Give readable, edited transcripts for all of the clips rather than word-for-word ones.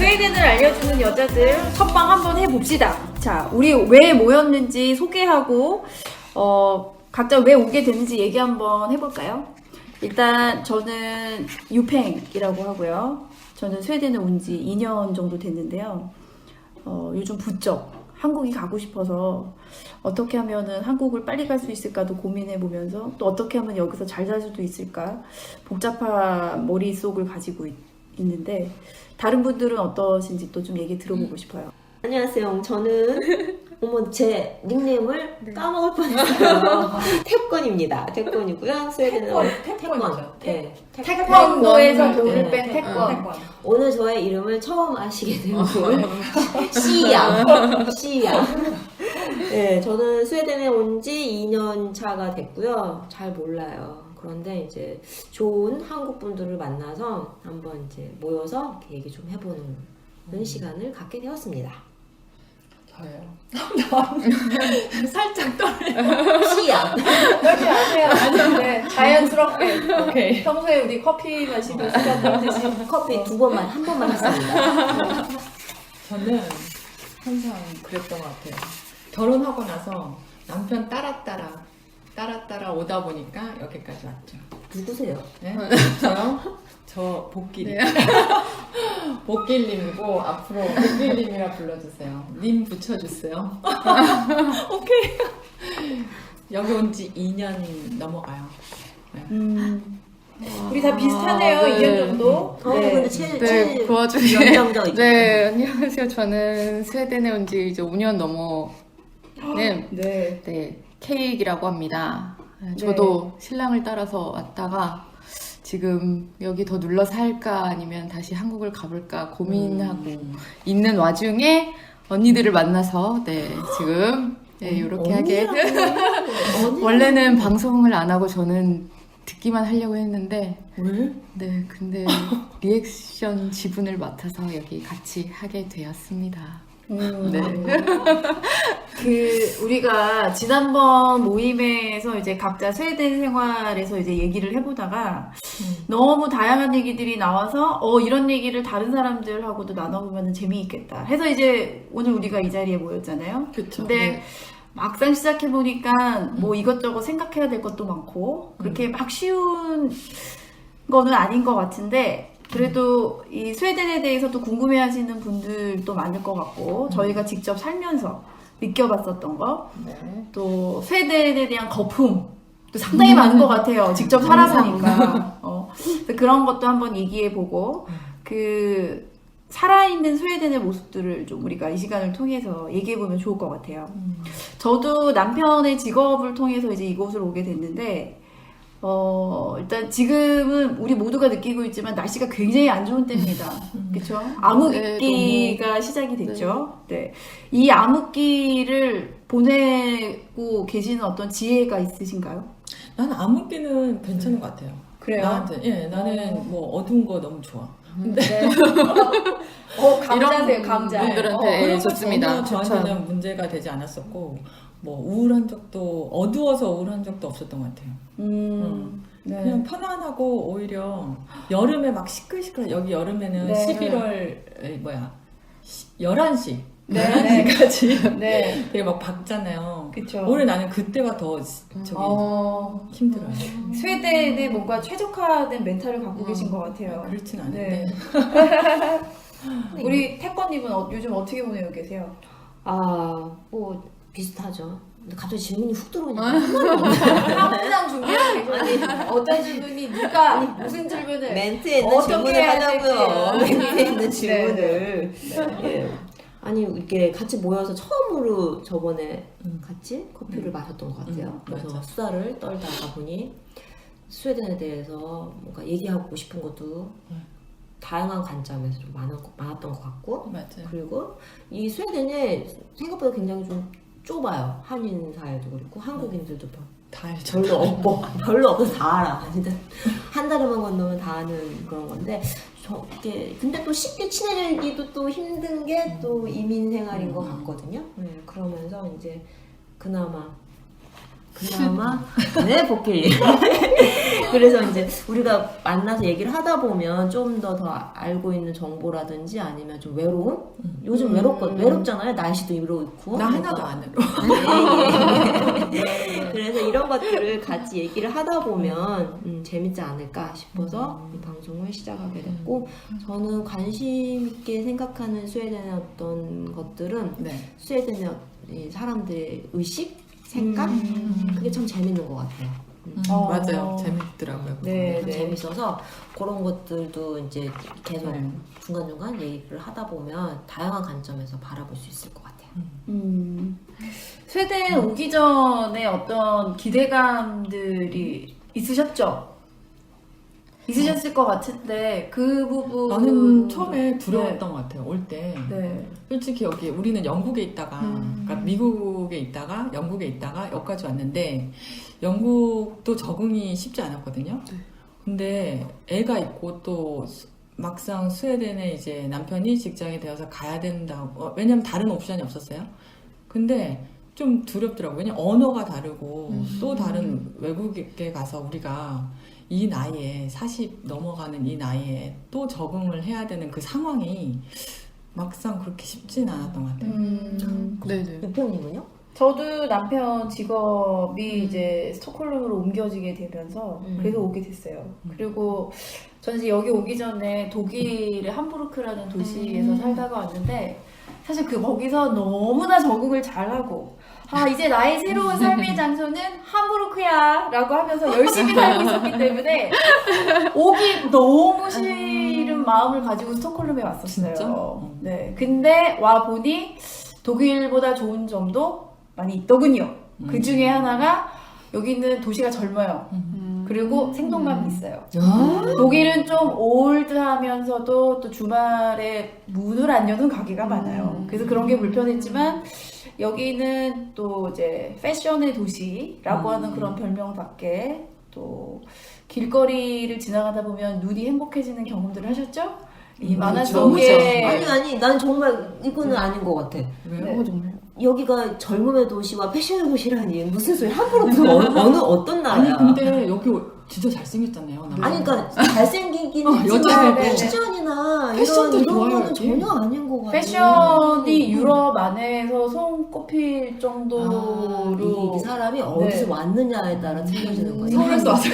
스웨덴을 알려주는 여자들 첫방 한번 해봅시다. 자, 우리 왜 모였는지 소개하고 각자 왜 오게 됐는지 얘기 한번 해볼까요? 일단 저는 유팽이라고 하고요. 저는 스웨덴에 온 지 2년 정도 됐는데요. 요즘 부쩍 한국이 가고 싶어서 어떻게 하면은 한국을 빨리 갈 수 있을까도 고민해 보면서 또 어떻게 하면 여기서 잘 살 수도 있을까 복잡한 머릿속을 가지고 있는데 다른 분들은 어떠신지 또 좀 얘기 들어보고 싶어요. 안녕하세요. 저는 어머 제 닉네임을 까먹을 뻔했어요. 태권입니다. 태권이고요. 스웨덴어 태권이죠. 네. 태권도에서 돈을 뺀 네. 태권. 오늘 저의 이름을 처음 아시게 된 분 씨양. 네, 저는 스웨덴에 온 지 2년 차가 됐고요. 잘 몰라요. 그런데 이제 좋은 한국 분들을 만나서 한번 이제 모여서 이렇게 얘기 좀 해보는 시간을 갖게 되었습니다. 저예요. 살짝 떨려요. 씨양. 떨지 마세요. 네, 자연스럽게. 오케이. 평소에 우리 커피 마시고 시간 보내시 커피 한 번만 했습니다. 저는 항상 그랬던 것 같아요. 결혼하고 나서 남편 따라 오다 보니까 여기까지 왔죠. 누구세요? 네? 저요? 저 복길이. 복길님이고 앞으로 복길님이라 불러주세요. 님 붙여주세요. 오케이. 여기 온 지 2년 넘어가요. 네. 우리 다 비슷하네요. 네. 2년 정도. 근데 네, 그 와중에 연장자 있죠. 네, 안녕하세요. 저는 스웨덴에 온 지 이제 5년 넘어는 네. 네, 케이크라고 합니다. 저도 신랑을 따라서 왔다가 지금 여기 더 눌러 살까 아니면 다시 한국을 가볼까 고민하고 있는 와중에 언니들을 만나서 네, 지금 네, 이렇게 하게 원래는 방송을 안 하고 저는 듣기만 하려고 했는데 왜? 네, 근데 리액션 지분을 맡아서 여기 같이 하게 되었습니다. 네. 우리가 지난번 모임에서 이제 각자 스웨덴 생활에서 이제 얘기를 해보다가 너무 다양한 얘기들이 나와서 이런 얘기를 다른 사람들하고도 나눠보면 재미있겠다 해서 이제 오늘 우리가 이 자리에 모였잖아요. 그쵸. 근데 네. 막상 시작해보니까 뭐 이것저것 생각해야 될 것도 많고 그렇게 막 쉬운 거는 아닌 것 같은데 그래도 이 스웨덴에 대해서도 궁금해하시는 분들도 많을 것 같고 저희가 직접 살면서 느껴봤었던 거, 네. 또 스웨덴에 대한 거품 또 상당히 많은 것 같아요. 직접 살아보니까 그래서 그런 것도 한번 얘기해보고 그 살아있는 스웨덴의 모습들을 좀 우리가 이 시간을 통해서 얘기해보면 좋을 것 같아요. 저도 남편의 직업을 통해서 이제 이곳을 오게 됐는데 일단 지금은 우리 모두가 느끼고 있지만 날씨가 굉장히 안 좋은 때입니다. 그렇죠? 암흑기가 시작이 됐죠. 네. 이 암흑기를 보내고 계시는 어떤 지혜가 있으신가요? 나는 암흑기는 괜찮은 것 같아요. 그래요? 나한테 나는 뭐 어두운 거 너무 좋아. 근데 감자세요, 감자. 분들한테 그런 거 좋습니다. 전혀 저한테는 문제가 되지 않았었고 뭐 우울한 적도 어두워서 우울한 적도 없었던 것 같아요. 네. 그냥 편안하고 오히려 여름에 막 시끌시끌 여기 여름에는 네. 11월 11시 네. 11시까지 네. 되게 막 밝잖아요. 그쵸. 오히려 나는 그때가 더 힘들어요. 스웨덴에 뭔가 최적화된 멘탈을 갖고 계신 것 같아요. 그렇진 않은데 우리 태권님은 요즘 어떻게 보내고 계세요? 뭐 비슷하죠. 근데 갑자기 질문이 훅 들어오니까 항상 준비하고 계셨는데 어떤 질문이 누가 무슨 질문을 멘트에 있는 어떻게 질문을 해야 하자고요. 될지. 멘트에 있는 질문을. 예. 아니 이렇게 같이 모여서 처음으로 저번에 같이 커피를 마셨던 것 같아요. 그래서 맞아. 수다를 떨다가 보니 스웨덴에 대해서 뭔가 얘기하고 싶은 것도 다양한 관점에서 좀 많았던 것 같고 맞아요. 그리고 이 스웨덴이 생각보다 굉장히 좀 좁아요. 한인 사회도 그렇고 한국인들도 다 알죠. 별로 없어서 다 알아. 진짜 한 달에만 건너면 다 아는 그런 건데 근데 또 쉽게 친해지기도 또 힘든 게 또 이민 생활인 것 같거든요. 그러면서 이제 그나마 그나마 네 복귀. 그래서 이제 우리가 만나서 얘기를 하다 보면 좀 더 알고 있는 정보라든지 아니면 좀 외로움? 요즘 외롭잖아요. 날씨도 이렇고. 나 하나도 안 해로. 그래서 이런 것들을 같이 얘기를 하다 보면 재밌지 않을까 싶어서 이 방송을 시작하게 됐고, 저는 관심 있게 생각하는 스웨덴의 어떤 것들은 네. 스웨덴의 이 사람들의 의식, 생각, 그게 참 재밌는 것 같아요. 맞아요. 재밌더라고요. 네, 참 네. 재밌어서 그런 것들도 이제 계속 네. 중간중간 얘기를 하다 보면 다양한 관점에서 바라볼 수 있을 것 같아요. 스웨덴 오기 전에 어떤 기대감들이 있으셨죠? 있으셨을 것 같은데 그 부분 나는 처음에 두려웠던 것 같아요. 올 때. 네. 솔직히 여기 우리는 영국에 있다가 그러니까 미국에 있다가 영국에 있다가 여기까지 왔는데 영국도 적응이 쉽지 않았거든요. 근데 애가 있고 또 막상 스웨덴에 이제 남편이 직장이 되어서 가야 된다고, 왜냐면 다른 옵션이 없었어요. 근데 좀 두렵더라고요. 왜냐면 언어가 다르고 또 다른 외국에 가서 우리가 이 나이에 40 넘어가는 이 나이에 또 적응을 해야 되는 그 상황이 막상 그렇게 쉽진 않았던 것 같아요. 네네. 유평님은요? 저도 남편 직업이 이제 스톡홀름으로 옮겨지게 되면서 그래서 오게 됐어요. 그리고 저는 이제 여기 오기 전에 독일의 함부르크라는 도시에서 살다가 왔는데 사실 거기서 너무나 적응을 잘하고 이제 나의 새로운 삶의 장소는 함부르크야 라고 하면서 열심히 살고 있었기 때문에 오기 너무 싫은 마음을 가지고 스톡홀름에 왔었어요. 진짜? 네. 근데 와 보니 독일보다 좋은 점도 많이 있더군요. 그 중에 하나가 여기는 도시가 젊어요. 그리고 생동감이 있어요. 독일은 좀 올드하면서도 또 주말에 문을 안 여는 가게가 많아요. 그래서 그런 게 불편했지만 여기는 또 이제 패션의 도시라고 하는 그런 별명밖에 또 길거리를 지나가다 보면 눈이 행복해지는 경험들을 하셨죠? 이 만화 속에 아니 난 정말 이거는 아닌 것 같아. 왜요? 정말. 여기가 젊음의 도시와 패션의 도시라니 무슨 소리? 함부르크가 어떤 나라야? 아니 근데 여기 진짜 잘생겼잖아요. 아니 그러니까 잘생기긴 했지만 여자애들. 패션이나 패션도 이런 좋아요, 거는 여기. 전혀 아닌 것 같아. 패션이 유럽 안에서 손꼽힐 정도로 이게 사람이 어디서 왔느냐에 따라 틀려지는 거예요. 서울에서 왔어요.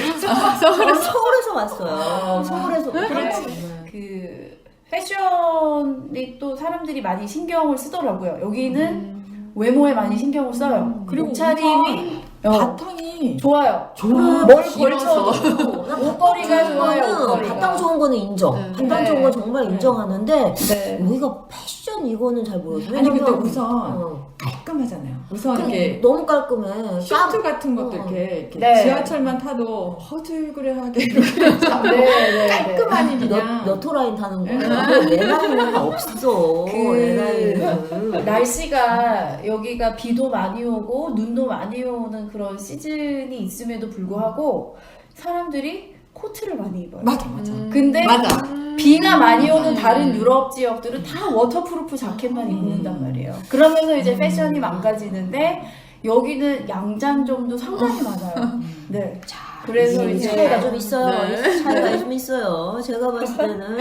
서울에서 왔어요. 서울에서 그렇지. 그 패션이 또 사람들이 많이 신경을 쓰더라고요. 여기는 외모에 많이 신경을 써요. 그리고 옷차림이 바탕이 좋아요. 좋아. 뭘 길어서. 걸쳐도 옷걸이가 좋아요. 옷걸이가. 바탕 좋은 거는 인정. 네. 바탕 좋은 건 정말 네. 인정하는데 네. 여기가 패션 이거는 잘 모르겠어요. 아니 근데 왜냐면, 우선 깔끔하잖아요. 우선 이렇게 너무 깔끔해. 슈트 같은 것도 이렇게 네. 지하철만 타도 허들그레하게 이렇게 네. 깔끔하니 그냥 너토 라인 타는 거야. 내 나이는 없어. 내 나이는. 날씨가 여기가 비도 많이 오고 눈도 많이 오는 그런 시즌이 있음에도 불구하고 사람들이 코트를 많이 입어요. 맞아. 근데 맞아. 비가 많이 오는 다른 유럽 지역들은 다 워터프루프 자켓만 입는단 말이에요. 그러면서 이제 패션이 망가지는데 여기는 양장점도 상당히 많아요. 네. 그래서 이제 차이가 좀 있어요. 네. 차이가 좀 있어요. 제가 봤을 때는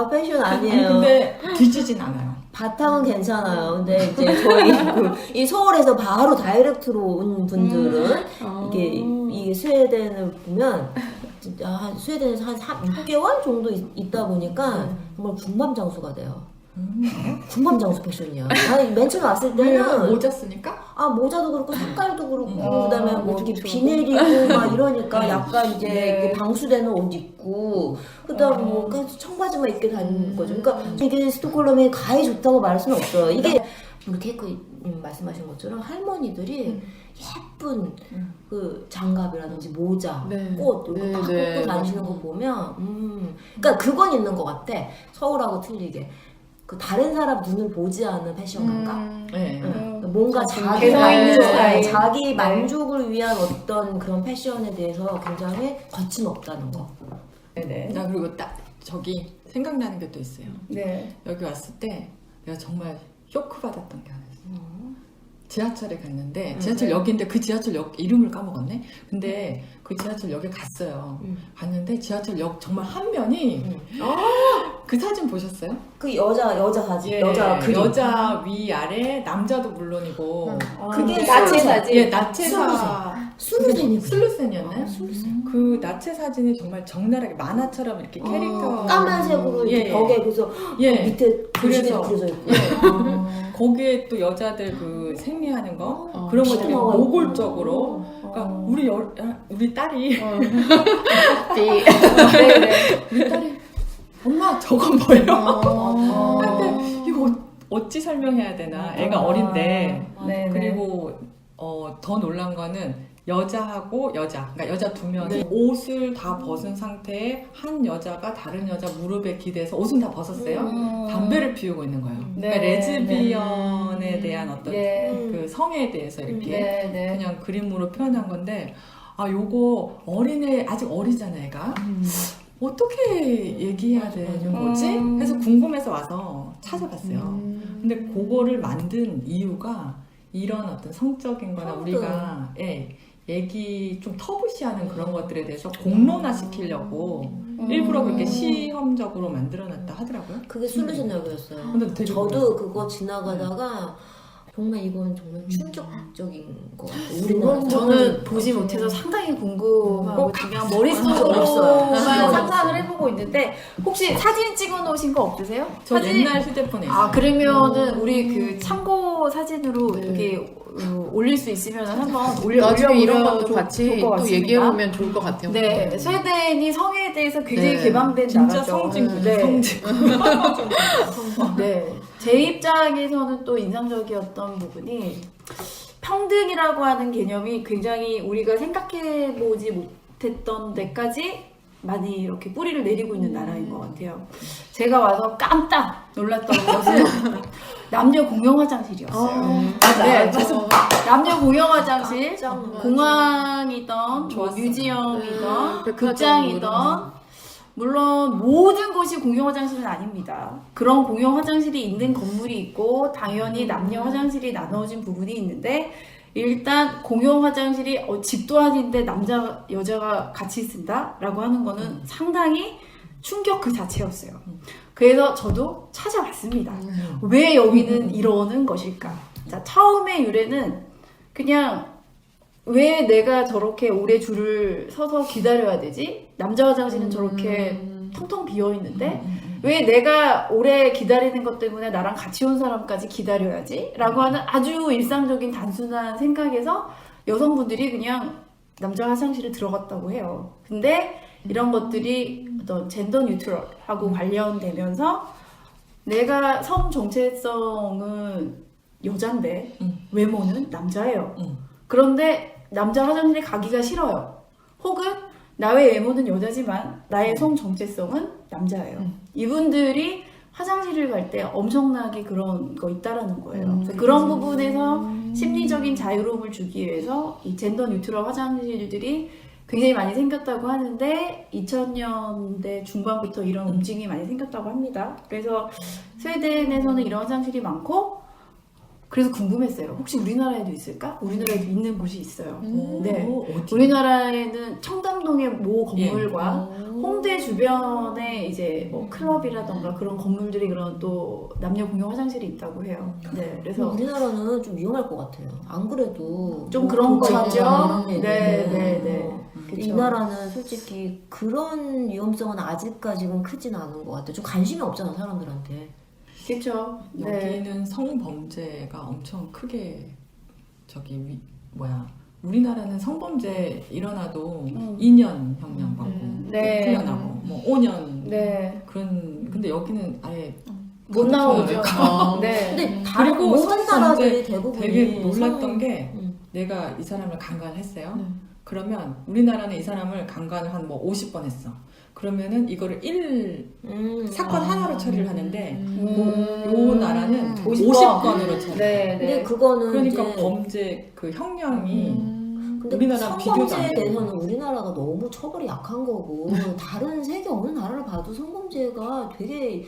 패션 아니 아니에요. 근데 뒤지진 않아요. 바탕은 괜찮아요. 근데 이제 저희 이 서울에서 바로 다이렉트로 온 분들은 이게 스웨덴을 보면 진짜 스웨덴에서 한 6개월 정도 있다 보니까 정말 군밤장수가 돼요. 군밤장수 패션이야. 아니 맨 처음에 왔을 때는 모자 쓰니까? 모자도 그렇고 색깔도 그렇고 그다음에 뭐 이렇게 그렇죠. 비 내리고 막 이러니까 약간 이제 네. 이게 방수되는 옷 입고 그다음에 뭐 그냥 청바지만 입게 다니는 거죠. 그러니까 이게 스톡홀름이 가히 좋다고 말할 수는 없어요. 이게 우리 케이크 말씀하신 것처럼 할머니들이 예쁜 그 장갑이라든지 모자, 네. 꽃 이렇게 막 네, 꽂고 다니시는 거 보면 그러니까 그건 있는 것 같아. 서울하고 틀리게. 그 다른 사람 눈을 보지 않는 패션 감각. 네. 뭔가 자기 개성 있는 만족, 스타일. 자기 만족을 위한 어떤 그런 패션에 대해서 굉장히 거침없다는 거. 네네. 나 그리고 딱 저기 생각나는 게 또 있어요. 네. 여기 왔을 때 내가 정말 쇼크 받았던 게 하나 있어요. 지하철에 갔는데 지하철역인데 그 지하철역 이름을 까먹었네. 근데 그 지하철역에 갔어요. 갔는데 지하철역 정말 한 면이 그 사진 보셨어요? 그 여자 사진, 예, 여자 그림. 여자 위 아래 남자도 물론이고 그게 나체 슬루센. 사진. 예, 나체사 슬루센이었나요? 슬루센이었나요? 그 나체 사진이 정말 적나라하게 만화처럼 이렇게 캐릭터 까만색으로 이렇게 예. 벽에 그래서 예. 밑에 도시게 그래서 그려져 있고. 거기에 또 여자들 그 생리하는 거 어, 그런 거 피도 되게 나와 있고. 노골적으로 그러니까 우리 딸이 우리 딸이 엄마 저건 뭐예요? 근데 이거 어찌 설명해야 되나? 애가 어린데 네, 그리고 더 놀란 거는 여자하고 여자, 그러니까 여자 두 명이 옷을 다 벗은 상태에 한 여자가 다른 여자 무릎에 기대서 옷은 다 벗었어요. 담배를 피우고 있는 거예요. 네, 그러니까 레즈비언에 대한 어떤 네. 그 성에 대해서 이렇게 네, 네. 그냥 그림으로 표현한 건데 요거 어린애 아직 어리잖아 애가. 어떻게 얘기해야 되는 거지? 해서 궁금해서 와서 찾아봤어요. 근데 그거를 만든 이유가 이런 어떤 성적인 거나 우리가 얘기 좀 터부시하는 그런 것들에 대해서 공론화 시키려고 일부러 그렇게 시험적으로 만들어놨다 하더라고요. 그게 슬루센역이었어요. 근데 되게 저도 놀랐어요. 그거 지나가다가 정말 이건 정말 충격적인 것 같아요. 우리나라 저는 보지 못해서 상당히 궁금하고 그냥 머릿속으로만 없어요. 상상을 해보고 있는데 혹시 사진 찍어 놓으신 거 없으세요? 저 옛날 휴대폰에 있어요. 그러면은 우리 그 참고 사진으로 이렇게 올릴 수 있으면 한번 나중에 이런 올려보면 것도 같이 좋을 것 또 같습니다. 얘기해보면 좋을 것 같아요. 네, 스웨덴이 성에 대해서 굉장히 네. 개방된 진짜 나라죠. 성진구죠. 네. 성진구. 네, 제 입장에서는 또 인상적이었던 부분이 평등이라고 하는 개념이 굉장히 우리가 생각해보지 못했던 데까지 많이 이렇게 뿌리를 내리고 있는 나라인 것 같아요. 제가 와서 깜짝 놀랐던 것은 남녀 공용 화장실이었어요. 네, 남녀 공용 화장실, 공항이던 뭐 뮤지엄이던 극장이던 물론 모든 곳이 공용 화장실은 아닙니다. 그런 공용 화장실이 있는 건물이 있고 당연히 남녀 화장실이 나눠진 부분이 있는데 일단 공용 화장실이 집도 아닌데 남자 여자가 같이 쓴다라고 하는 거는 상당히 충격 그 자체였어요. 그래서 저도 찾아봤습니다. 왜 여기는 이러는 것일까? 자, 처음에 유래는 그냥 왜 내가 저렇게 오래 줄을 서서 기다려야 되지? 남자 화장실은 저렇게 텅텅 비어 있는데 왜 내가 오래 기다리는 것 때문에 나랑 같이 온 사람까지 기다려야지? 라고 하는 아주 일상적인 단순한 생각에서 여성분들이 그냥 남자 화장실에 들어갔다고 해요. 근데 이런 것들이 어떤 젠더 뉴트럴하고 관련되면서 내가 성 정체성은 여잔데 외모는 남자예요. 그런데 남자 화장실에 가기가 싫어요. 혹은 나의 외모는 여자지만 나의 성 정체성은 남자예요. 이분들이 화장실을 갈 때 엄청나게 그런 거 있다라는 거예요. 그래서 그런 부분에서 심리적인 자유로움을 주기 위해서 이 젠더 뉴트럴 화장실들이 굉장히 많이 생겼다고 하는데 2000년대 중반부터 이런 움직임이 많이 생겼다고 합니다. 그래서 스웨덴에서는 이런 화장실이 많고 그래서 궁금했어요. 혹시 우리나라에도 있을까? 우리나라에도 있는 곳이 있어요. 네. 우리나라에는 청담동의 모 건물과 홍대 주변에 이제 뭐 클럽이라던가 그런 건물들이 그런 또 남녀 공용 화장실이 있다고 해요. 네. 그래서 우리나라는 좀 위험할 것 같아요. 안 그래도 좀 그런 거 있죠. 네, 네. 이 나라는 솔직히 그런 위험성은 아직까지는 크진 않은 것 같아요. 좀 관심이 없잖아 사람들한테. 그렇죠. 네. 여기는 성범죄가 엄청 크게 우리나라는 성범죄 일어나도 2년 형량 받고 네. 풀려나고 뭐 5년 네. 근데 여기는 아예 못 나오죠. 네. 근데 다른 그리고 모든 나라들이 대부분 되게 놀랐던 게 내가 이 사람을 강간했어요. 그러면 우리나라는 이 사람을 강간을 한 뭐 50번 했어. 그러면은 이거를 사건 하나로 처리를 하는데 요 나라는 50건으로 처리. 네. 근데 그거는 그러니까 이제 범죄 그 형량이 근데 우리나라랑 비교도 안 성범죄에 돼요. 대해서는 우리나라가 너무 처벌이 약한 거고 다른 세계 어느 나라를 봐도 성범죄가 되게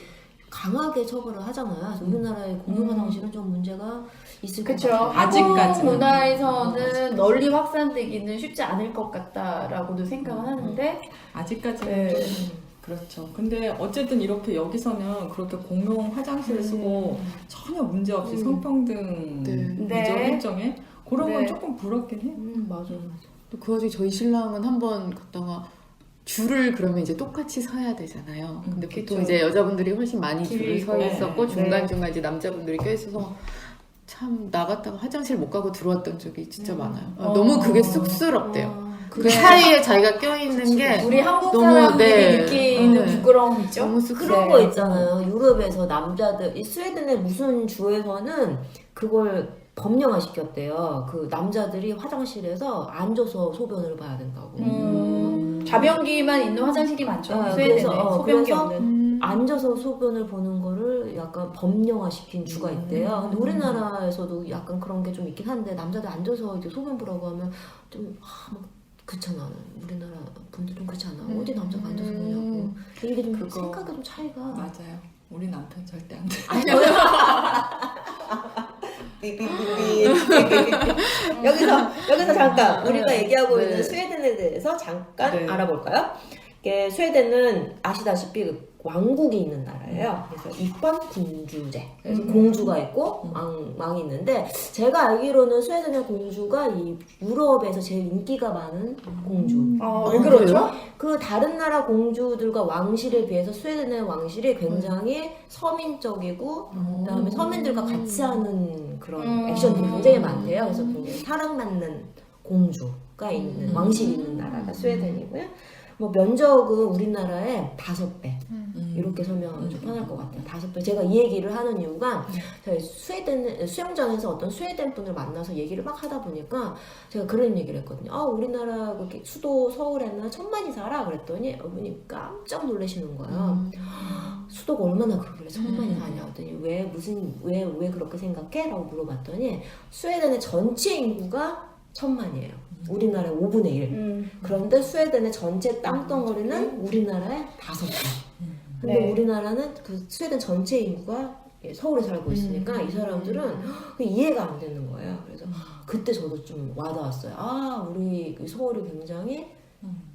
강하게 처벌을 하잖아요. 그래서 우리나라의 공용 화장실은 좀 문제가 있을 것 그렇죠. 같아요. 한국 아직까지는. 문화에서는 널리 확산되기는 쉽지 않을 것 같다라고도 생각을 하는데 아직까지는 네. 좀 그렇죠. 근데 어쨌든 이렇게 여기서는 그렇게 공용 화장실을 쓰고 전혀 문제 없이 성평등 네. 이죠 네. 일정에 그런 네. 건 조금 부럽긴 해. 맞아. 또 그 와중에 저희 신랑은 한번 갔다가 줄을 그러면 이제 똑같이 서야 되잖아요. 근데 보통 그쵸. 이제 여자분들이 훨씬 많이 줄을 서 네. 있었고 네. 중간중간 이제 남자분들이 껴있어서 참 나갔다가 화장실 못 가고 들어왔던 적이 진짜 많아요. 너무 그게 쑥스럽대요. 그 사이에 자기가 껴있는 게 우리 한국 너무, 사람들이 네. 느끼는 네. 부끄러움이죠. 너무 쑥스러워. 그런 거 있잖아요. 유럽에서 남자들, 이 스웨덴의 무슨 주에서는 그걸 법령화 시켰대요. 그 남자들이 화장실에서 앉아서 소변을 봐야 된다고. 자변기만 있는 화장실이 많죠. 아, 스웨덴에 그래서, 소변기 그래서 없는. 앉아서 소변을 보는 거를 약간 법령화 시킨 주가 있대요. 근데 우리나라에서도 약간 그런 게 좀 있긴 한데 남자들 앉아서 이제 소변 보라고 하면 좀 막 그렇잖아. 우리나라 분들 좀 그렇지 않아? 어디 남자가 앉아서 보냐고. 이게 좀 그거. 생각이 좀 차이가. 맞아요. 우리 남편 절대 안 돼. 여기서 잠깐 우리가 얘기하고 네. 있는 스웨덴에 대해서 잠깐 네. 알아볼까요? 이게 스웨덴은 아시다시피 그 왕국이 있는 나라예요. 그래서 입헌 군주제. 그래서 공주가 있고 왕이 있는데 제가 알기로는 스웨덴의 공주가 이 유럽에서 제일 인기가 많은 공주. 왜 그렇죠? 그 다른 나라 공주들과 왕실에 비해서 스웨덴의 왕실이 굉장히 서민적이고 그다음에 서민들과 같이 하는 그런 액션들이 굉장히 많대요. 그래서 굉장히 사랑받는 공주가 있는 왕실이 있는 나라가 스웨덴이고요. 뭐 면적은 우리나라의 5배 이렇게 설명하면 좀 편할 것 같아요. 5배. 제가 이 얘기를 하는 이유가 저희 스웨덴 수영장에서 어떤 스웨덴 분을 만나서 얘기를 막 하다 보니까 제가 그런 얘기를 했거든요. 우리나라 그렇게 수도 서울에는 1000만이 살아 그랬더니 어머니 깜짝 놀라시는 거예요. 수도가 얼마나 그러길래 1000만이 사냐 했더니 왜 그렇게 생각해? 라고 물어봤더니 스웨덴의 전체 인구가 1000만이에요. 우리나라의 5분의 1. 그런데 스웨덴의 전체 땅덩어리는 우리나라의 5배. 근데 네. 우리나라는 그 스웨덴 전체 인구가 서울에 살고 있으니까 이 사람들은 이해가 안 되는 거예요. 그래서 그때 저도 좀 와닿았어요. 우리 서울이 굉장히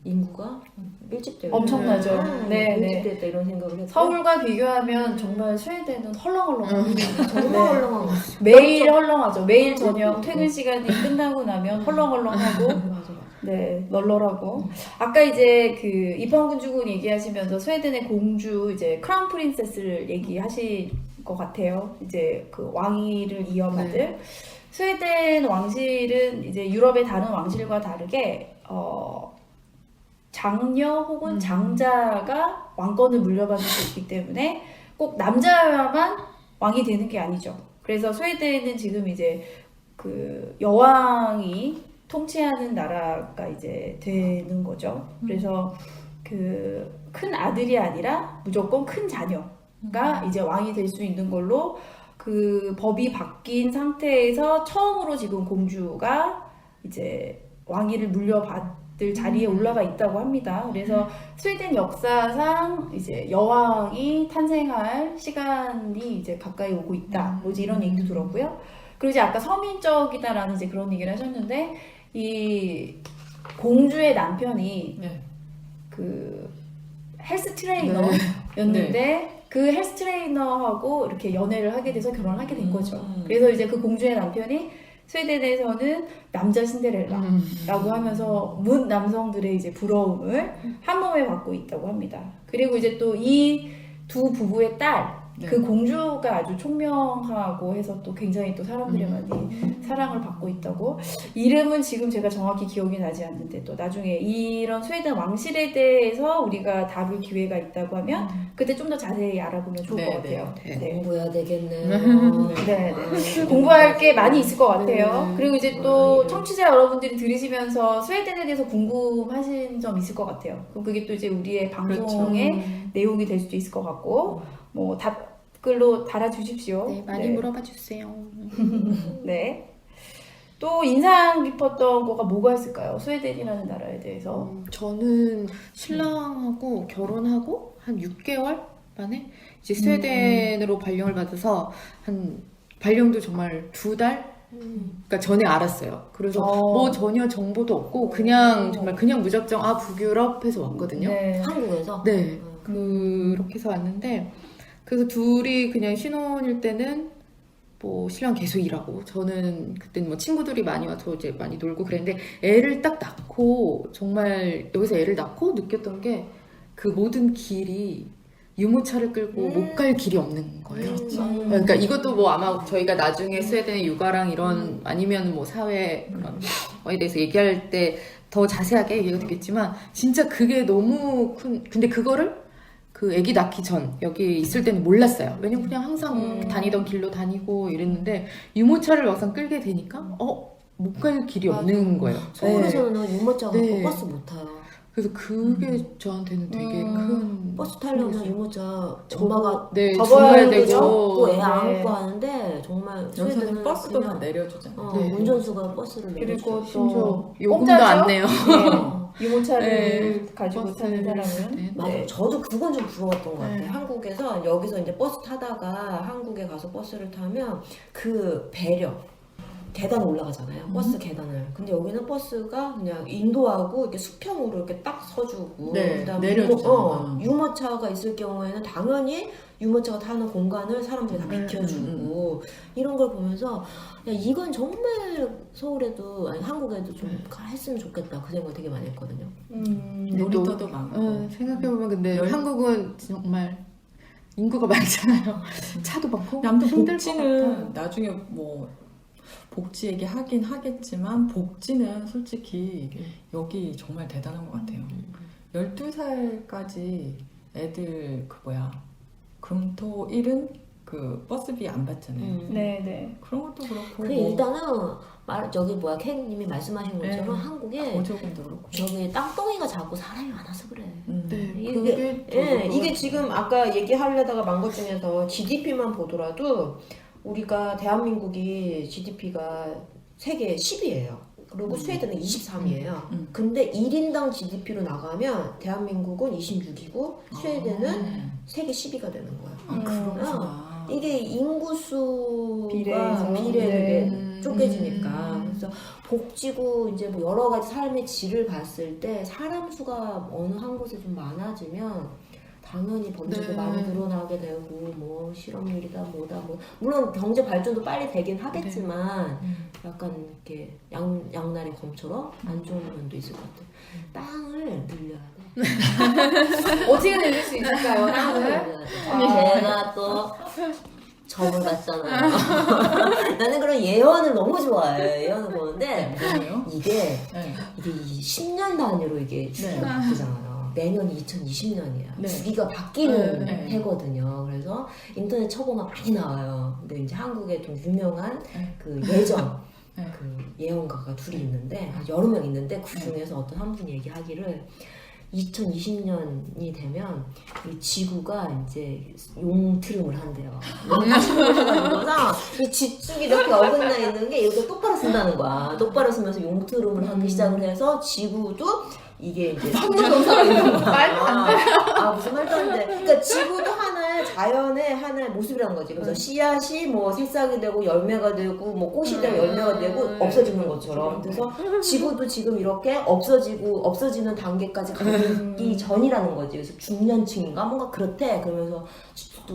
인구가 밀집되어 엄청나죠. 네, 밀집됐다 이런 생각을 했고 서울과 비교하면 정말 스웨덴은 헐렁헐렁. 정말 헐렁한 거. 매일 헐렁하죠. 매일 저녁 퇴근 시간이 끝나고 나면 헐렁헐렁하고 맞아. 네, 널널하고. 아까 이제 그 입헌군주군 얘기하시면서 스웨덴의 공주 이제 크라운 프린세스를 얘기하실 것 같아요. 이제 그 왕위를 이어받을 스웨덴 왕실은 이제 유럽의 다른 왕실과 다르게 장녀 혹은 장자가 왕권을 물려받을 수 있기 때문에 꼭 남자야만 왕이 되는 게 아니죠. 그래서 스웨덴은 지금 이제 그 여왕이 통치하는 나라가 이제 되는 거죠. 그래서 그 큰 아들이 아니라 무조건 큰 자녀가 이제 왕이 될 수 있는 걸로 그 법이 바뀐 상태에서 처음으로 지금 공주가 이제 왕위를 물려받을 자리에 올라가 있다고 합니다. 그래서 스웨덴 역사상 이제 여왕이 탄생할 시간이 이제 가까이 오고 있다. 뭐지 이런 얘기도 들었고요. 그리고 이제 아까 서민적이다라는 이제 그런 얘기를 하셨는데 이 공주의 남편이 그 헬스 트레이너였는데 그 헬스 트레이너하고 이렇게 연애를 하게 돼서 결혼을 하게 된 거죠. 그래서 이제 그 공주의 남편이 스웨덴에서는 남자 신데렐라라고 하면서 문 남성들의 이제 부러움을 한 몸에 받고 있다고 합니다. 그리고 이제 또 이 두 부부의 딸, 그 공주가 아주 총명하고 해서 또 굉장히 또 사람들이 많이 사랑을 받고 있다고. 이름은 지금 제가 정확히 기억이 나지 않는데 또 나중에 이런 스웨덴 왕실에 대해서 우리가 다룰 기회가 있다고 하면 그때 좀 더 자세히 알아보면 좋을 것 같아요. 공부해야 되겠네요. 네. 공부할 게 많이 있을 것 같아요. 그리고 이제 또 청취자 여러분들이 들으시면서 스웨덴에 대해서 궁금하신 점 있을 것 같아요. 그럼 그게 또 이제 우리의 방송의 내용이 될 수도 있을 것 같고, 뭐 답글로 달아주십시오. 네, 많이 물어봐 주세요. 네. 또 인상 깊었던 거가 뭐가 있을까요? 스웨덴이라는 나라에 대해서. 저는 신랑하고 결혼하고 한 6개월 만에 이제 스웨덴으로 발령을 받아서 한 발령도 정말 2달? 그러니까 전에 알았어요. 그래서 뭐 전혀 정보도 없고 그냥 정말 그냥 무작정 북유럽에서 왔거든요. 네. 한국에서? 네. 그렇게 해서 왔는데 그래서 둘이 그냥 신혼일 때는 뭐 신랑 계속 일하고 저는 그때는 뭐 친구들이 많이 와서 이제 많이 놀고 그랬는데 애를 딱 낳고 정말 여기서 애를 낳고 느꼈던 게 그 모든 길이 유모차를 끌고 못 갈 길이 없는 거예요. 그러니까 이것도 뭐 아마 저희가 나중에 스웨덴의 육아랑 이런 아니면 뭐 사회 그런 거에 대해서 얘기할 때 더 자세하게 얘기가 되겠지만 진짜 그게 너무 큰 근데 그거를 그 아기 낳기 전 여기 있을 때는 몰랐어요. 왜냐면 그냥 항상 다니던 길로 다니고 이랬는데 유모차를 막상 끌게 되니까 못 갈 길이 없는 거예요. 서울에서는 유모차 갖고 네. 버스 못 타요. 그래서 그게 저한테는 되게 큰 버스 타려면 유모차 엄마가 접어야 되고 접고 애 네. 안고 하는데 정말 여기서는 스웨덴은 버스도 다 그냥 내려주잖아요. 네. 운전수가 버스를 그리고 내려줘. 심지어 또 요금도 안 내요. 유모차를 네. 가지고 버스를 타는 사람은 네. 맞아. 네. 저도 그건 좀 부러웠던 것 같아요. 네. 한국에서 여기서 이제 버스 타다가 한국에 가서 버스를 타면 그 배려. 계단 올라가잖아요. 버스 계단을. 근데 여기는 버스가 그냥 인도하고 이렇게 수평으로 이렇게 딱 서주고. 네, 그다음에 내려주잖아요. 유모차가 있을 경우에는 당연히 유모차가 타는 공간을 사람들이 다 비켜주고 이런 걸 보면서 야, 이건 정말 서울에도 아니 한국에도 좀 했으면 좋겠다 그 생각 되게 많이 했거든요. 놀이터도 많고. 생각해보면 근데 열- 한국은 정말 인구가 많잖아요. 차도 많고 아무튼 힘들 것 복지는 같아요. 나중에 뭐 복지 얘기 하긴 하겠지만 복지는 솔직히 여기 정말 대단한 것 같아요. 12살까지 애들 금토일은 그 버스비 안 받잖아요. 네네. 그런 것도 그렇고 그래 뭐 일단은 저기 케이님이 말씀하신 것처럼 네. 한국에 보조금도 그렇고. 저기 땅덩이가 작고 사람이 많아서 그래. 네, 이게- 그게 예, 이게 지금 아까 얘기하려다가 만 것 중에서 GDP만 보더라도 우리가 대한민국이 GDP가 세계 10위예요. 그리고 스웨덴은 23위예요. 근데 1인당 GDP로 나가면 대한민국은 26위고 스웨덴은 세계 10위가 되는 거예요. 그렇구나. 이게 인구수가 비례해서. 비례되게 네. 쪼개지니까 그래서 복지고 이제 뭐 여러 가지 삶의 질을 봤을 때 사람 수가 어느 한 곳에 좀 많아지면 당연히 범죄도 네. 많이 늘어나게 되고 뭐 실업률이다 뭐다 뭐 물론 경제 발전도 빨리 되긴 하겠지만 약간 이렇게 양날의 검처럼 안 좋은 면도 있을 것 같아요. 땅을 늘려야 돼. 어떻게 늘릴 수 있을까요? 땅을? 제가 또 점을 갔잖아요. 나는 그런 예언을 너무 좋아해. 예언을 보는데 뭐예요? 이게 네. 10년 단위로 이게 주기가 네. 바뀌잖아요. 내년이 2020년이에요. 네. 주기가 바뀌는 네. 해거든요. 그래서 인터넷 쳐보면 많이 나와요. 근데 이제 한국에 좀 유명한 네. 그 예전 네. 그 예언가가 둘이 있는데 여러 명 있는데 그 중에서 어떤 한 분이 얘기하기를 2020년이 되면 이 지구가 이제 용트름을 한대요. 그래서 이 지축이 이렇게 어긋나 있는 게 이렇게 똑바로 쓴다는 거야. 똑바로 쓰면서 용트름을 하기 시작을 해서 지구도 이게 이제 상호동사가 있는 거야. 말도 안 돼. 무슨 말도 안 돼. 그러니까 지구도 하나의 자연의 하나의 모습이라는 거지. 그래서 씨앗이 뭐 새싹이 되고 열매가 되고 뭐 꽃이 되고 열매가 되고 없어지는 것처럼. 그래서 지구도 지금 이렇게 없어지는 단계까지 가기 전이라는 거지. 그래서 중년층인가 뭔가 그렇대. 그러면서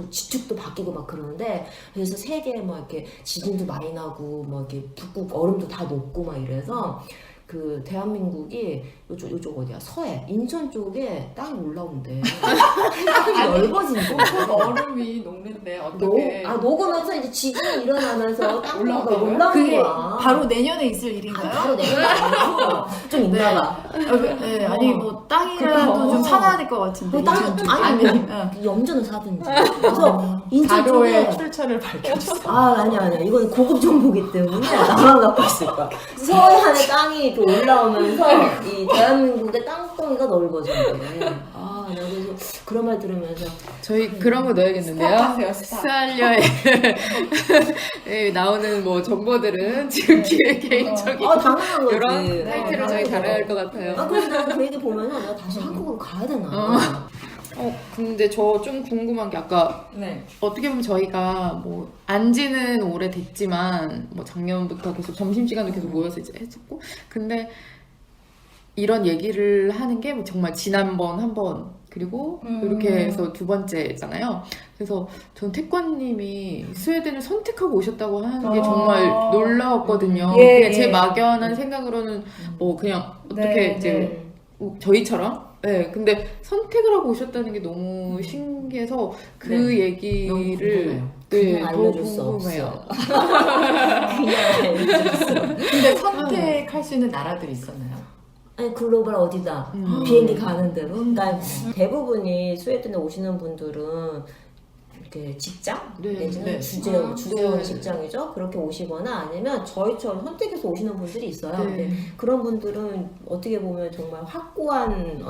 지축도 바뀌고 막 그러는데 그래서 세계에 막 이렇게 지진도 많이 나고 막 이렇게 북극 얼음도 다 녹고 막 이래서. 그 대한민국이 요쪽 어디야 서해 인천 쪽에 땅이 올라온대. 땅이 넓어진대. 얼음이 녹는데 어떻게? 녹으면서 이제 지진이 일어나면서 땅이 올라오는 올라오는 그게 거야. 바로 내년에 있을 일인가요? 바로 내가 좀 있나봐. 네, 아니 뭐 땅이라도 좀 사놔야 될 것 같은데. 아니 염전을 사든지. 그래서 인천 자료의 쪽에 출처를 밝혀줬어. 아니야. 이건 고급 정보기 때문에 나만 갖고 있을 거야. 서해안에 땅이 또 올라오면서 이 대한민국의 땅덩이가 넓어진대. 나 그래서 그런 말 들으면서 저희 그런 거 넣어야겠는데요. 스탑하세요, 스탑. 스알려에 나오는 뭐 정보들은 지금 개인적인 당연한 거지. 이런 타이틀을 저희 달아야 할 것 같아요. 그래서 나는 그 얘기 보면은 내가 다시 한국으로 가야 되나. 근데 저 좀 궁금한 게 아까 네. 어떻게 보면 저희가 뭐 안지는 오래됐지만 뭐 작년부터 계속 점심시간도 계속 모여서 이제 했었고 근데 이런 얘기를 하는 게 뭐 정말 지난번 한 번 그리고 이렇게 해서 두 번째잖아요. 그래서 전 태권님이 스웨덴을 선택하고 오셨다고 하는 게 정말 놀라웠거든요. 예, 그냥 제 예. 막연한 생각으로는 뭐 그냥 어떻게 네, 이제 저희처럼 네, 근데 선택을 하고 오셨다는 게 너무 신기해서 그 네, 얘기를 너무 궁금해요. 네, 그냥 더 알려줄 수 궁금해요. 없어요. 그냥 알려줄 수 없어요. 근데 선택할 수 있는 나라들이 있었나요? 아니 글로벌 어디다 비행기 가는 대로 그러니까 대부분이 스웨덴에 오시는 분들은 이렇게 직장 네, 내지는 네. 주재원 네. 직장이죠 그렇게 오시거나 아니면 저희처럼 선택해서 오시는 분들이 있어요. 네. 근데 그런 분들은 어떻게 보면 정말 확고한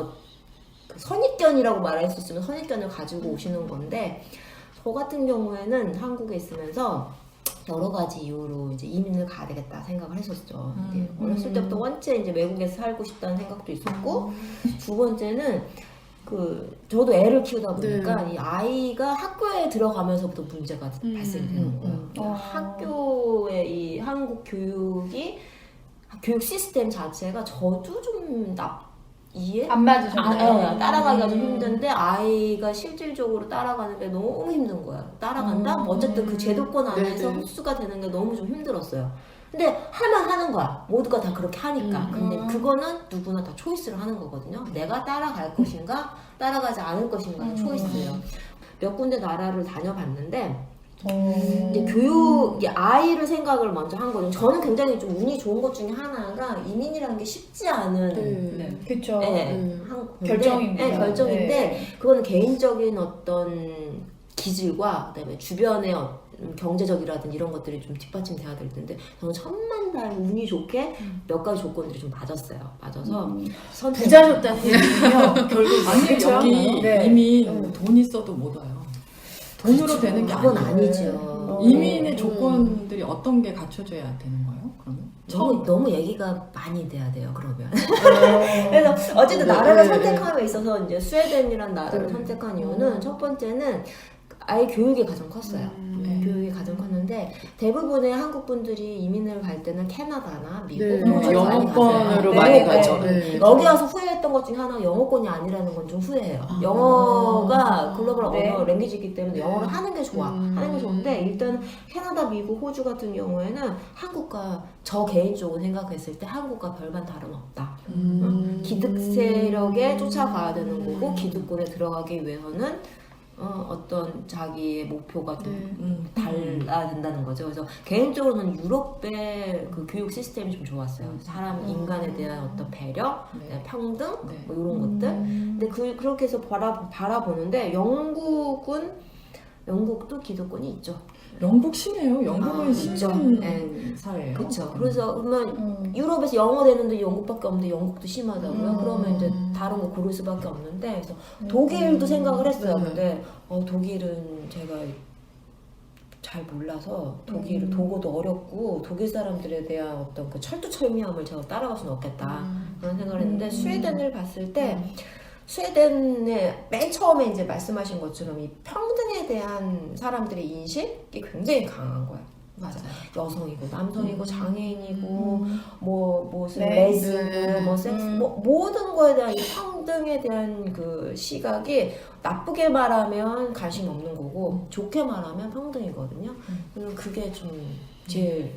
그 선입견이라고 말할 수 있으면 선입견을 가지고 오시는 건데 저 같은 경우에는 한국에 있으면서 여러 가지 이유로 이제 이민을 가야 되겠다 생각을 했었죠. 이제 어렸을 때부터 원체 이제 외국에서 살고 싶다는 생각도 있었고, 두 번째는 저도 애를 키우다 보니까 이 아이가 학교에 들어가면서부터 문제가 발생되는 거예요. 학교의 이 한국 교육 시스템 자체가 저도 좀 이해? 안 맞으셨나요? 따라가기가 좀 힘든데 아이가 실질적으로 따라가는데 너무 힘든 거야. 따라간다? 어쨌든 그 제도권 안에서 네네. 흡수가 되는 게 너무 좀 힘들었어요. 근데 하면 하는 거야. 모두가 다 그렇게 하니까. 근데 그거는 누구나 다 초이스를 하는 거거든요. 내가 따라갈 것인가, 따라가지 않을 것인가의 초이스예요. 몇 군데 나라를 다녀봤는데 이제 이게 아이를 생각을 먼저 한 거죠. 저는 굉장히 좀 운이 좋은 것 중에 하나가 이민이라는 게 쉽지 않은 네. 그쵸. 결정인데, 결정입니다. 결정인데 네. 그거는 개인적인 어떤 기질과 그다음에 주변의 경제적이라든지 이런 것들이 좀 뒷받침돼야 될 텐데 저는 천만다행 운이 좋게 몇 가지 조건들이 좀 맞았어요. 맞아서 선택. 부자셨다는 얘기군요. 결국 아니 그쵸? 여기 네. 이미 돈 있어도 못 와요. 돈으로 되는 게 그건 아니에요. 아니죠. 이민의 조건들이 어떤 게 갖춰져야 되는 거예요? 그러면 너무 얘기가 많이 돼야 돼요. 그러면. 그래서 어쨌든 나라를 선택함에 있어서 이제 스웨덴이라는 나라를 선택한 이유는 첫 번째는 아이 교육이 가장 컸어요. 교육이 가장 컸는데 대부분의 한국 분들이 이민을 갈 때는 캐나다나 미국 네, 많이 영어권으로 가세요. 많이 네, 가죠. 네. 네. 여기 와서 후회했던 것 중에 하나가 영어권이 아니라는 건 좀 후회해요. 영어가 글로벌 네. 언어 랭귀지이기 때문에 영어를 하는 게 좋아. 하는 게 좋은데 일단 캐나다, 미국, 호주 같은 경우에는 한국과 저 개인적으로 생각했을 때 한국과 별반 다름없다. 기득 세력에 쫓아가야 되는 거고 기득권에 들어가기 위해서는 어떤 자기의 목표가 좀 달라야 된다는 거죠. 그래서 개인적으로는 유럽의 그 교육 시스템이 좀 좋았어요. 사람, 인간에 대한 어떤 배려, 네. 평등, 네. 뭐 이런 것들. 근데 그렇게 해서 바라보는데 영국도 기득권이 있죠. 영국 심해요. 영국은 그쵸. 신전 네. 사회예요. 그렇죠. 그래서 그러면 유럽에서 영어 되는데 영국밖에 없는데 영국도 심하다고요. 그러면 이제 다른 거 고를 수밖에 없는데 그래서 독일도 생각을 했어요. 네. 근데 독일은 제가 잘 몰라서 독어도 어렵고 독일 사람들에 대한 어떤 그 철두철미함을 제가 따라갈 수는 없겠다 그런 생각을 했는데 스웨덴을 봤을 때 스웨덴의 맨 처음에 이제 말씀하신 것처럼 이 평등에 대한 사람들의 인식이 굉장히 강한 거야. 맞아요. 여성이고 남성이고 장애인이고 무슨 네. 레즈고 뭐 섹스 모든 거에 대한 이 평등에 대한 그 시각이 나쁘게 말하면 관심 없는 거고 좋게 말하면 평등이거든요. 그래서 그게 좀 제일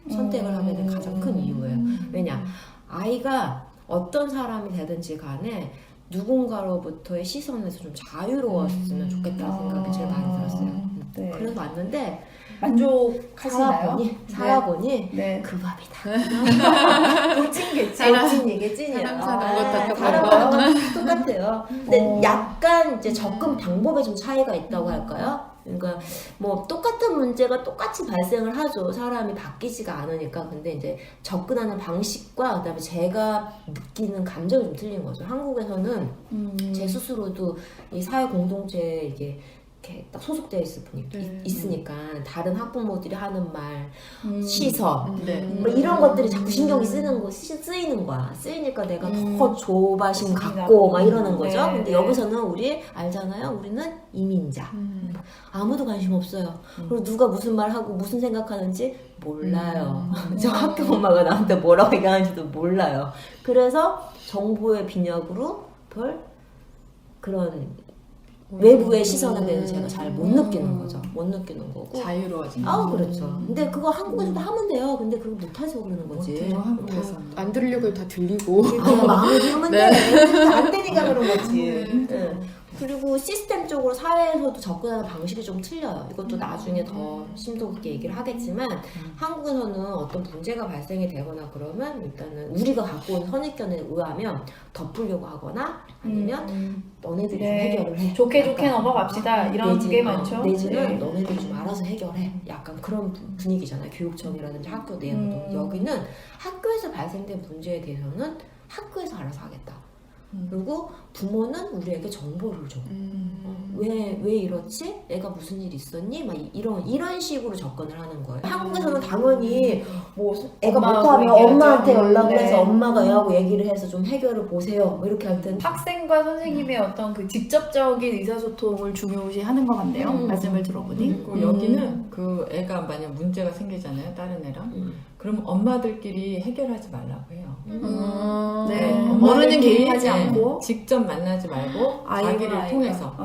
선택을 하게 된 가장 큰 이유예요. 왜냐 아이가 어떤 사람이 되든지 간에 누군가로부터의 시선에서 좀 자유로웠으면 좋겠다는 생각이 제일 많이 들었어요. 네. 그래서 왔는데 만족하시나요? 살아보니 네. 그 밥이다. 찐 게 찐 이게 찐이야. 사람 사는 것 사람 똑같아요. 근데 약간 이제 접근 방법에 좀 차이가 있다고 할까요? 그러니까 뭐 똑같은 문제가 똑같이 발생을 하죠. 사람이 바뀌지가 않으니까. 근데 이제 접근하는 방식과 그다음에 제가 느끼는 감정이 좀 틀린 거죠. 한국에서는 제 스스로도 이 사회 공동체에 이게 이렇게 딱 소속되어 네. 있으니까 다른 학부모들이 하는 말, 시선 네. 뭐 이런 것들이 자꾸 신경이 쓰이는 거야. 쓰이니까 내가 더 조바심 갖고 막 이러는 거죠. 네, 근데 네. 여기서는 우리 알잖아요. 우리는 이민자. 아무도 관심 없어요. 그리고 누가 무슨 말 하고 무슨 생각하는지 몰라요. 저 학교 엄마가 나한테 뭐라고 얘기하는지도 몰라요. 그래서 정보의 빈약으로 별 그런 외부의 시선에 대해서 제가 잘 못 느끼는 거죠. 못 느끼는 거고. 자유로워지는. 그렇죠. 근데 그거 한국에서도 하면 돼요. 근데 그거 못해서 그러는 거지. 못해요, 한국에서. 안 들으려고 다 들리고. 마음에 들으면 돼. 안 되니까 그런 거지. 네. 응. 그리고 시스템적으로 사회에서도 접근하는 방식이 좀 틀려요. 이것도 나중에 더 심도 깊게 얘기를 하겠지만 한국에서는 어떤 문제가 발생이 되거나 그러면 일단은 우리가 갖고 온 선입견에 의하면 덮으려고 하거나 아니면 너네들이 좀 해결을 해. 좋게 좋게 약간 넘어갑시다. 이런 게 많죠. 내지는 네. 너네들이 좀 알아서 해결해. 약간 그런 분위기잖아요. 교육청이라든지 학교 내에서도. 여기는 학교에서 발생된 문제에 대해서는 학교에서 알아서 하겠다. 그리고 부모는 우리에게 정보를 줘. 왜 이렇지? 애가 무슨 일 있었니? 막 이런 식으로 접근을 하는 거예요. 한국에서는 당연히 뭐 애가 엄마하고 못하면 얘기하죠. 엄마한테 연락을 네. 해서 엄마가 애하고 얘기를 해서 좀 해결을 보세요. 뭐 이렇게 할 텐데 학생과 선생님의 어떤 그 직접적인 의사소통을 중요시하는 것 같네요. 말씀을 들어보니. 그리고 여기는 그 애가 만약 문제가 생기잖아요, 다른 애랑. 그럼 엄마들끼리 해결하지 말라고 해요. 네. 엄마들끼리, 어른은 개입하지 네, 않고 직접 만나지 말고 자기를 통해서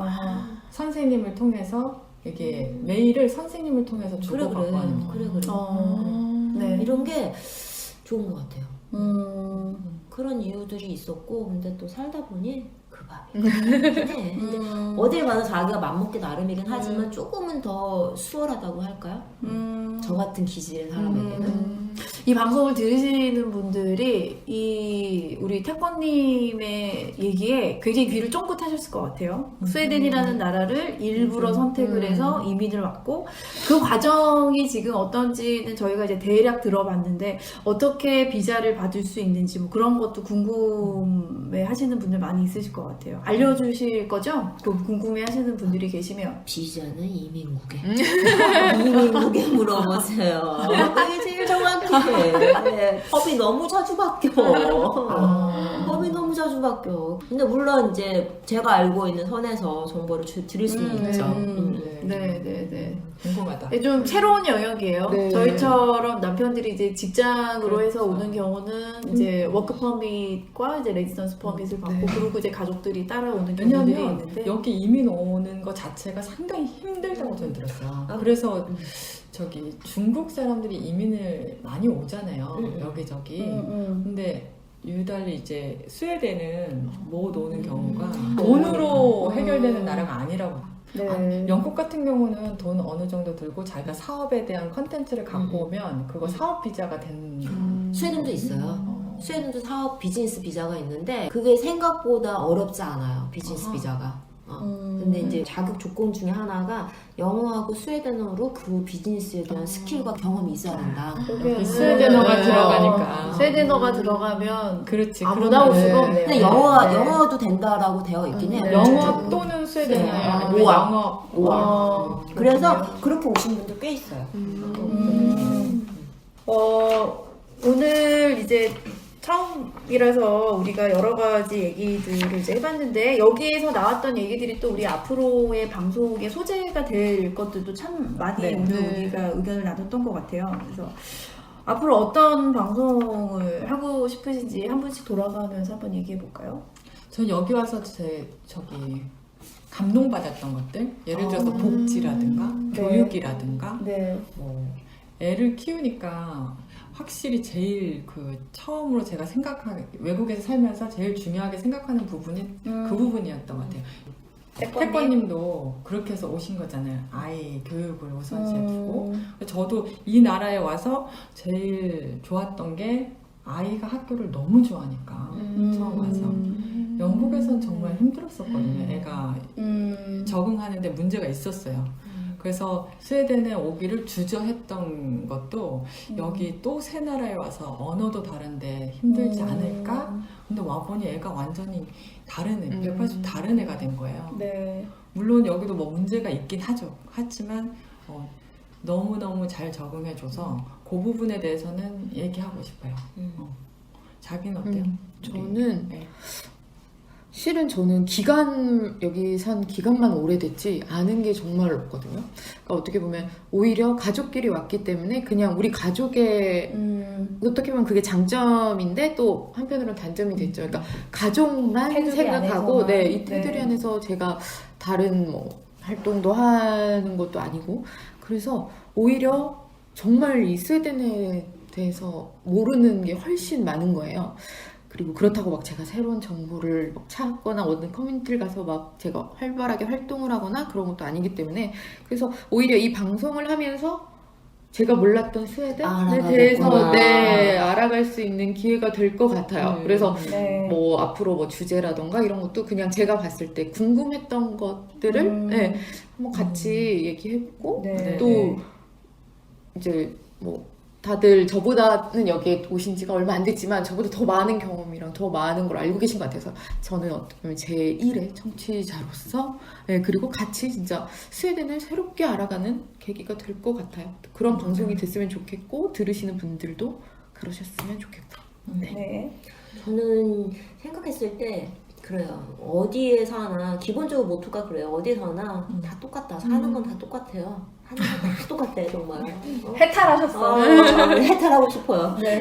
선생님을 통해서 이게 메일을 선생님을 통해서 주고받고 하는 거예요. 그래. 네. 이런 게 좋은 것 같아요. 그런 이유들이 있었고 근데 또 살다 보니 그 밥이 해. 근데 어딜 가나 자기가 맘먹기 나름이긴 하지만 조금은 더 수월하다고 할까요? 저 같은 기질의 사람에게는 이 방송을 들으시는 분들이 이 우리 태권님의 얘기에 굉장히 귀를 쫑긋하셨을 것 같아요. 스웨덴이라는 나라를 일부러 선택을 해서 이민을 왔고 그 과정이 지금 어떤지는 저희가 이제 대략 들어봤는데 어떻게 비자를 받을 수 있는지 뭐 그런 것도 궁금해 하시는 분들 많이 있으실 것 같아요. 알려주실 거죠? 그 궁금해 하시는 분들이 계시면. 비자는 이민국에 이민국에 물어보세요. 그게 제일 정확해. 네. 법이 너무 자주 바뀌어. 법이 너무 자주 바뀌어. 근데 물론 이제 제가 알고 있는 선에서 정보를 드릴 수는 있죠. 네. 궁금하다. 좀 새로운 영역이에요. 네. 저희처럼 남편들이 이제 직장으로 해서 오는 경우는 이제 워크 퍼밋과 이제 레지던스 퍼밋을 받고 그리고 이제 가족들이 따라오는 경우들이 왜냐하면 있는데 여기 이민 오는 거 자체가 상당히 힘들다고 저는 들었어요. 그래서 저기 중국 사람들이 이민을 많이 오잖아요. 여기저기. 근데 유달리 이제 스웨덴은 못 오는 경우가 돈으로 해결되는 나라가 아니라고. 네. 영국 같은 경우는 돈 어느 정도 들고 자기가 사업에 대한 컨텐츠를 갖고 오면 그거 사업 비자가 된. 스웨덴도 있어요. 스웨덴도 사업 비즈니스 비자가 있는데 그게 생각보다 어렵지 않아요. 비즈니스 비자가. 근데 이제 자격 조건 중에 하나가 영어하고 스웨덴어로 그 비즈니스에 대한 스킬과 경험이 있어야 된다. 스웨덴어가 들어가니까. 스웨덴어가 들어가면 그렇지. 아무나 올 수가 없네요. 근데 영어도 된다라고 되어 있긴 해요. 영어 또는 스웨덴어. 아니면 영어. 그래서 그렇게 오신 분들 꽤 있어요. 오늘 이제 처음이라서 우리가 여러 가지 얘기들을 이제 해봤는데 여기에서 나왔던 얘기들이 또 우리 앞으로의 방송의 소재가 될 것들도 참 많이 오늘 우리가 의견을 나눴던 것 같아요. 그래서 앞으로 어떤 방송을 하고 싶으신지 한 분씩 돌아가면서 한번 얘기해 볼까요? 전 여기 와서 저기 감동받았던 것들, 예를 들어서 복지라든가 교육이라든가 네. 뭐 애를 키우니까 확실히 제일 그 처음으로 제가 외국에서 살면서 제일 중요하게 생각하는 부분이 그 부분이었던 것 같아요. 태권님도 그렇게 해서 오신 거잖아요. 아이 교육을 우선시해 두고. 저도 이 나라에 와서 제일 좋았던 게 아이가 학교를 너무 좋아하니까 처음 와서. 영국에선 정말 힘들었었거든요. 애가 적응하는데 문제가 있었어요. 그래서 스웨덴에 오기를 주저했던 것도 여기 또 새 나라에 와서 언어도 다른데 힘들지 않을까? 근데 와보니 애가 완전히 다른 애, 180 다른 애가 된 거예요. 네. 물론 여기도 뭐 문제가 있긴 하지만 너무너무 잘 적응해줘서 그 부분에 대해서는 얘기하고 싶어요. 자기는 어때요? 저는 네. 실은 저는 여기 산 기간만 오래됐지 아는 게 정말 없거든요. 그러니까 어떻게 보면 오히려 가족끼리 왔기 때문에 그냥 우리 가족의 어떻게 보면 그게 장점인데 또 한편으로는 단점이 됐죠. 그러니까 가족만 테두리 생각하고 안에서만. 네, 이 테두리 네. 안에서 제가 다른 뭐 활동도 하는 것도 아니고 그래서 오히려 정말 이 스웨덴에 대해서 모르는 게 훨씬 많은 거예요. 그리고 그렇다고 막 제가 새로운 정보를 막 찾거나 어떤 커뮤니티를 가서 막 제가 활발하게 활동을 하거나 그런 것도 아니기 때문에 그래서 오히려 이 방송을 하면서 제가 몰랐던 스웨덴에 알아가겠구나. 대해서 알아갈 수 있는 기회가 될 것 같아요. 그래서 네. 뭐 앞으로 뭐 주제라던가 이런 것도 그냥 제가 봤을 때 궁금했던 것들을 네, 한번 같이 얘기해보고 네. 또 이제 뭐 다들 저보다는 여기에 오신 지가 얼마 안 됐지만 저보다 더 많은 경험이랑 더 많은 걸 알고 계신 것 같아서 저는 어떻게 보면 제 1의 청취자로서 네, 그리고 같이 진짜 스웨덴을 새롭게 알아가는 계기가 될 것 같아요. 그런 방송이 됐으면 좋겠고 들으시는 분들도 그러셨으면 좋겠고 네. 네. 저는 생각했을 때 그래요. 어디에 사나 기본적으로 모토가 그래요. 어디에 사나 다 똑같다. 사는 건 다 똑같아요. 하는 건 다 똑같아 정말. 해탈하셨어. 해탈하고 싶어요. 네.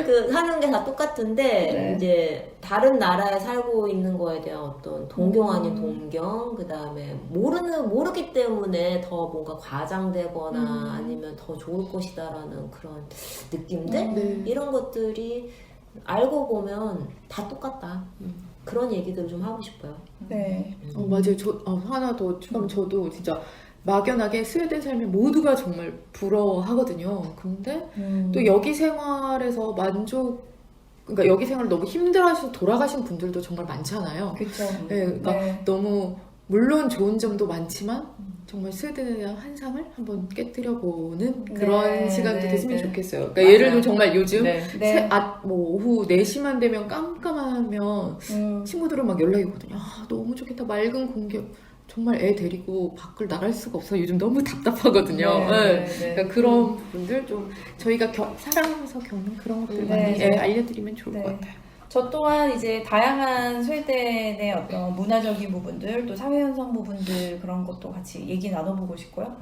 그 사는 게 다 똑같은데 네. 이제 다른 나라에 살고 있는 거에 대한 어떤 동경 아닌 동경, 그 다음에 모르기 때문에 더 뭔가 과장되거나 아니면 더 좋을 것이다라는 그런 느낌들 네. 이런 것들이 알고 보면 다 똑같다. 그런 얘기들을 좀 하고 싶어요. 네. 맞아요. 하나 더 추가하면 저도 진짜 막연하게 스웨덴 살면 모두가 정말 부러워하거든요. 근데 또 여기 생활에서 그러니까 여기 생활을 너무 힘들어하셔서 돌아가신 분들도 정말 많잖아요. 그렇죠. 네, 그러니까 네. 너무 물론 좋은 점도 많지만 정말 스웨덴에 대한 환상을 한번 깨뜨려보는 그런 네, 시간도 네, 됐으면 네. 좋겠어요. 그러니까 맞아요. 예를 들면 정말 요즘 네. 네. 뭐 오후 4시만 되면 깜깜하면 음. 친구들은 막 연락이 오거든요. 너무 좋겠다. 맑은 공기. 정말 애 데리고 밖을 나갈 수가 없어요. 요즘 너무 답답하거든요. 네, 네. 네, 네. 그러니까 그런 부분들 좀 저희가 살아가면서 겪는 그런 것들 네, 많이 네. 알려드리면 좋을 네. 것 같아요. 저 또한 이제 다양한 스웨덴의 어떤 문화적인 부분들 또 사회 현상 부분들 그런 것도 같이 얘기 나눠보고 싶고요.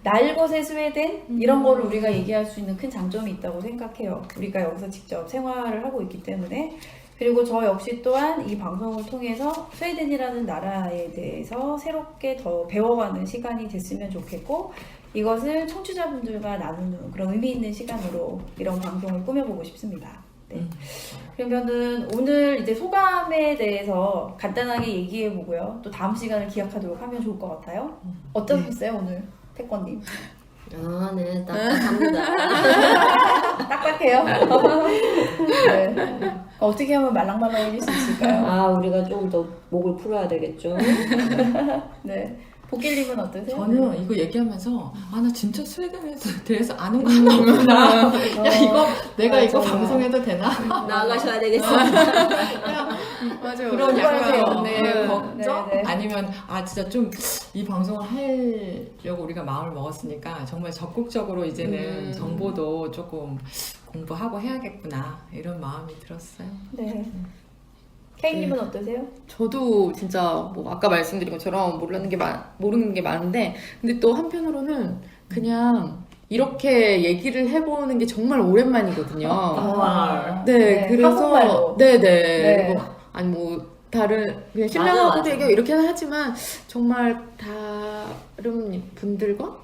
날것의 스웨덴 이런 거를 우리가 얘기할 수 있는 큰 장점이 있다고 생각해요. 우리가 여기서 직접 생활을 하고 있기 때문에. 그리고 저 역시 또한 이 방송을 통해서 스웨덴이라는 나라에 대해서 새롭게 더 배워가는 시간이 됐으면 좋겠고 이것을 청취자분들과 나누는 그런 의미 있는 시간으로 이런 방송을 꾸며보고 싶습니다. 네. 그러면은 오늘 이제 소감에 대해서 간단하게 얘기해보고요. 또 다음 시간을 기약하도록 하면 좋을 것 같아요. 어떠셨어요 오늘 태권님? 네, 딱딱합니다. 딱딱해요? 네. 어떻게 하면 말랑말랑해질 수 있을까요? 우리가 좀 더 목을 풀어야 되겠죠. 네. 복길님은 어떠세요? 저는 이거 얘기하면서 나 진짜 스웨덴에 대해서 아는 거 하나 없구나. 야 이거 내가 이거 맞아요. 방송해도 되나? 나가셔야 되겠습니다. 맞아요. 그런 그거예요. 약간 네. 걱정? 네, 네. 아니면 진짜 좀 이 방송을 하려고 우리가 마음을 먹었으니까 정말 적극적으로 이제는 정보도 조금 공부하고 해야겠구나 이런 마음이 들었어요. 네. 케이님은 어떠세요? 저도 진짜 뭐 아까 말씀드린 것처럼 모르는 게 많은데 근데 또 한편으로는 그냥 이렇게 얘기를 해보는 게 정말 오랜만이거든요. 정말. 네, 네, 그래서 한국말로. 네네 네. 뭐, 아니 뭐 다른 그냥 맞아, 신랑하고도 맞아. 얘기하고 이렇게는 하지만 정말 다른 분들과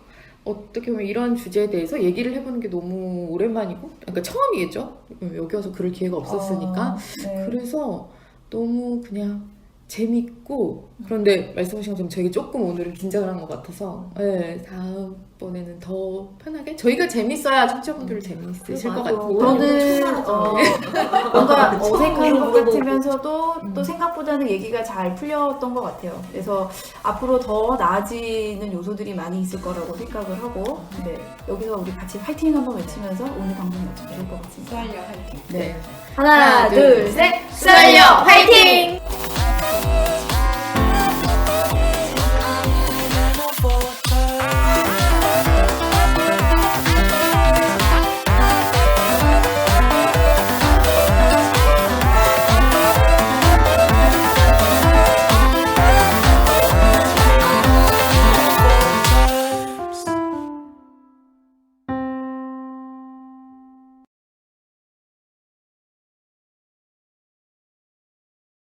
어떻게 보면 이런 주제에 대해서 얘기를 해보는 게 너무 오랜만이고 그러니까 처음이겠죠. 여기 와서 그럴 기회가 없었으니까 네. 그래서 너무 그냥 재밌고 그런데 말씀하신 것처럼 저희가 조금 오늘은 긴장을 한 것 같아서 네, 다음번에는 더 편하게 저희가 재밌어야 청취자분들 재미있으실 것 맞아. 같아요. 저는 뭔가 어색한 것 물어보고. 같으면서도 또 생각보다는 얘기가 잘 풀렸던 것 같아요. 그래서 앞으로 더 나아지는 요소들이 많이 있을 거라고 생각을 하고 네, 여기서 우리 같이 화이팅 한번 외치면서 오늘 방송 마치면 좋을 것 같습니다. 스와이어 화이팅. 네. 하나, 하나, 둘, 둘, 셋! 썰려 화이팅!